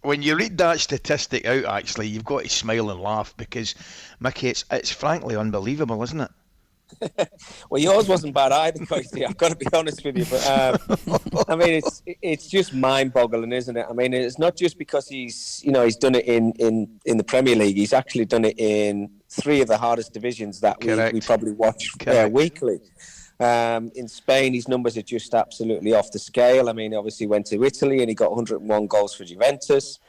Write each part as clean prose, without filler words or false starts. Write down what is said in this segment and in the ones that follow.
when you read that statistic out, actually, you've got to smile and laugh because, Mickey, it's frankly unbelievable, isn't it? Well, yours wasn't bad either, Coisty. I've got to be honest with you, but I mean, it's just mind-boggling, isn't it? I mean, it's not just because he's done it in the Premier League. He's actually done it in 3 of the hardest divisions that we probably watch weekly. In Spain, his numbers are just absolutely off the scale. I mean, obviously went to Italy and he got 101 goals for Juventus.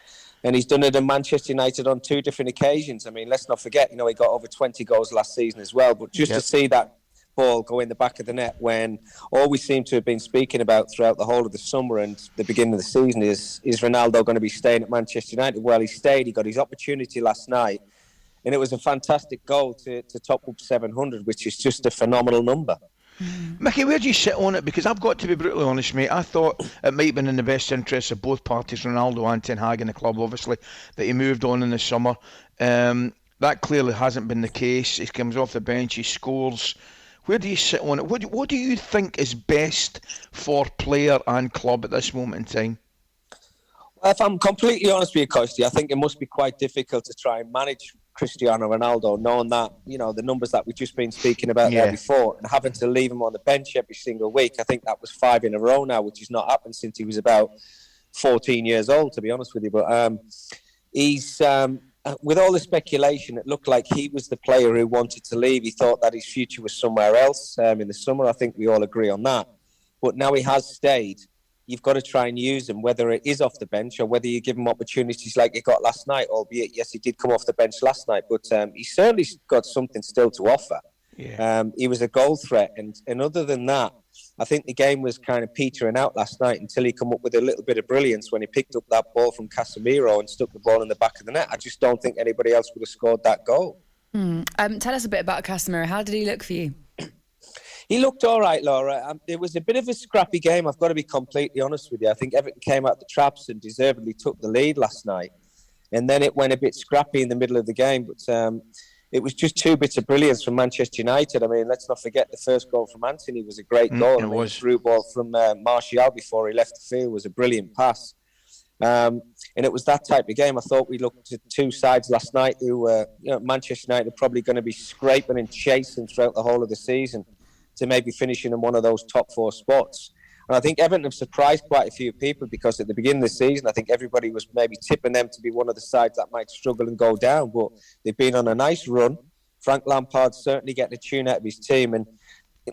And he's done it in Manchester United on 2 different occasions. I mean, let's not forget, he got over 20 goals last season as well. But just to see that ball go in the back of the net when all we seem to have been speaking about throughout the whole of the summer and the beginning of the season is Ronaldo going to be staying at Manchester United? Well, he stayed. He got his opportunity last night. And it was a fantastic goal to top up 700, which is just a phenomenal number. Mickey, where do you sit on it? Because I've got to be brutally honest, mate. I thought it might have been in the best interests of both parties, Ronaldo and Ten Hag and the club, obviously, that he moved on in the summer. That clearly hasn't been the case. He comes off the bench, he scores. Where do you sit on it? What do you think is best for player and club at this moment in time? Well, if I'm completely honest with you, Coisty, I think it must be quite difficult to try and manage Cristiano Ronaldo, knowing that, the numbers that we've just been speaking about there before, and having to leave him on the bench every single week. I think that was 5 in a row now, which has not happened since he was about 14 years old, to be honest with you. But he's, with all the speculation, it looked like he was the player who wanted to leave. He thought that his future was somewhere else in the summer. I think we all agree on that. But now he has stayed. You've got to try and use him, whether it is off the bench or whether you give him opportunities like he got last night, albeit, yes, he did come off the bench last night, but he's certainly got something still to offer. Yeah. He was a goal threat, and other than that, I think the game was kind of petering out last night until he come up with a little bit of brilliance when he picked up that ball from Casemiro and stuck the ball in the back of the net. I just don't think anybody else would have scored that goal. Tell us a bit about Casemiro. How did he look for you? He looked all right, Laura. It was a bit of a scrappy game, I've got to be completely honest with you. I think Everton came out the traps and deservedly took the lead last night. And then it went a bit scrappy in the middle of the game. But it was just 2 bits of brilliance from Manchester United. I mean, let's not forget the first goal from Anthony was a great goal. The through ball from Martial before he left the field was a brilliant pass. And it was that type of game. I thought we looked at 2 sides last night who were, Manchester United are probably going to be scraping and chasing throughout the whole of the season to maybe finishing in one of those top 4 spots. And I think Everton have surprised quite a few people because at the beginning of the season, I think everybody was maybe tipping them to be one of the sides that might struggle and go down. But they've been on a nice run. Frank Lampard's certainly getting a tune out of his team. And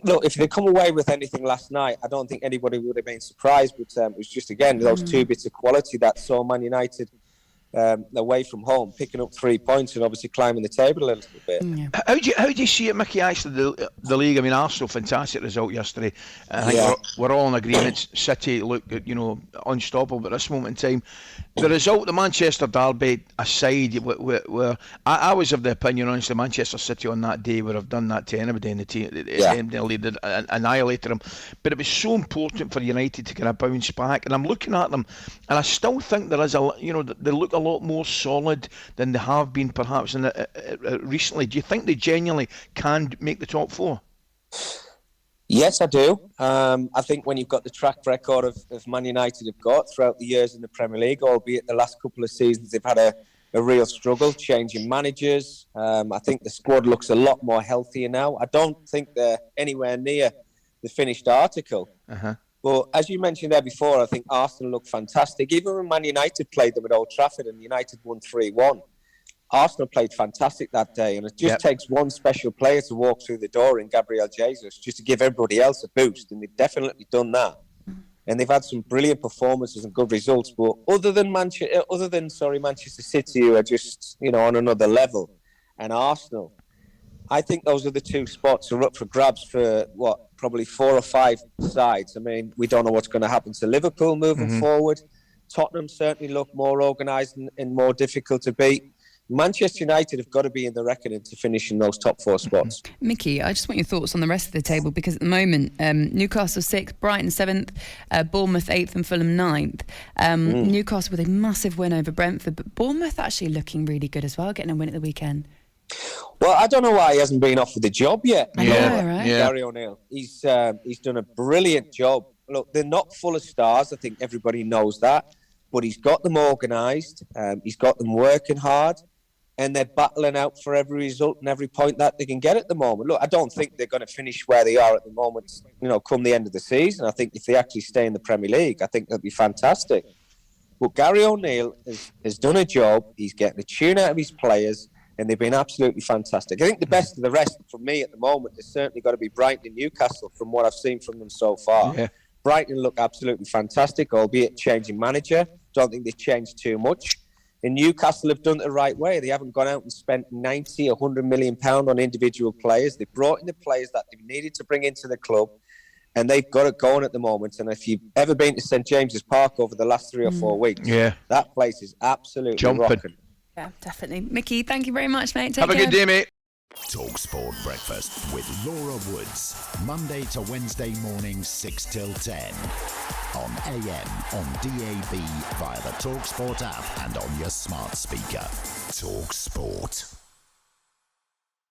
look, if they come away with anything last night, I don't think anybody would have been surprised. But it was just, again, those 2 bits of quality that saw Man United away from home, picking up 3 points and obviously climbing the table a little bit. Yeah. How do you see it, Mickey, actually, the league? I mean, Arsenal, fantastic result yesterday. I think we're all in agreement. City look, unstoppable at this moment in time. The result, the Manchester derby aside, where I was of the opinion, honestly, Manchester City on that day would have done that to anybody in the team. They annihilated them. But it was so important for United to kind of bounce back. And I'm looking at them, and I still think there is they look a lot more solid than they have been perhaps recently. Do you think they genuinely can make the top 4? Yes, I do. I think when you've got the track record of Man United have got throughout the years in the Premier League, albeit the last couple of seasons they've had a real struggle changing managers. I think the squad looks a lot more healthier now. I don't think they're anywhere near the finished article. But as you mentioned there before, I think Arsenal look fantastic. Even when Man United played them at Old Trafford and United won 3-1, Arsenal played fantastic that day. And it just takes one special player to walk through the door in Gabriel Jesus just to give everybody else a boost. And they've definitely done that. And they've had some brilliant performances and good results. But other than Manchester City, who are just, on another level, and Arsenal, I think those are the 2 spots are up for grabs for, probably 4 or 5 sides. I mean, we don't know what's going to happen to Liverpool moving forward. Tottenham certainly look more organised and more difficult to beat. Manchester United have got to be in the reckoning to finish in those top 4 spots. Mickey, I just want your thoughts on the rest of the table, because at the moment, Newcastle 6th, Brighton 7th, Bournemouth 8th and Fulham 9th. Newcastle with a massive win over Brentford, but Bournemouth actually looking really good as well, getting a win at the weekend. Well, I don't know why he hasn't been offered the job yet. I know, right? Gary O'Neill. He's done a brilliant job. Look, they're not full of stars. I think everybody knows that. but he's got them organised. He's got them working hard, and they're battling out for every result and every point that they can get at the moment. Look, I don't think they're going to finish where they are at the moment, come the end of the season. I think if they actually stay in the Premier League, I think that'd be fantastic. But Gary O'Neill has done a job. He's getting the tune out of his players, and they've been absolutely fantastic. I think the best of the rest for me at the moment has certainly got to be Brighton and Newcastle from what I've seen from them so far. Yeah. Brighton look absolutely fantastic, albeit changing manager. Don't think they've changed too much. And Newcastle have done it the right way. They haven't gone out and spent 90, 100 million pounds on individual players. They've brought in the players that they've needed to bring into the club, and they've got it going at the moment. And if you've ever been to St James's Park over the last 3 or 4 weeks, that place is absolutely rocking. Yeah, definitely. Mickey, thank you very much, mate. Have a good day, mate. talkSPORT Breakfast with Laura Woods. Monday to Wednesday morning, 6 till 10. On AM, on DAB, via the talkSPORT app and on your smart speaker. talkSPORT.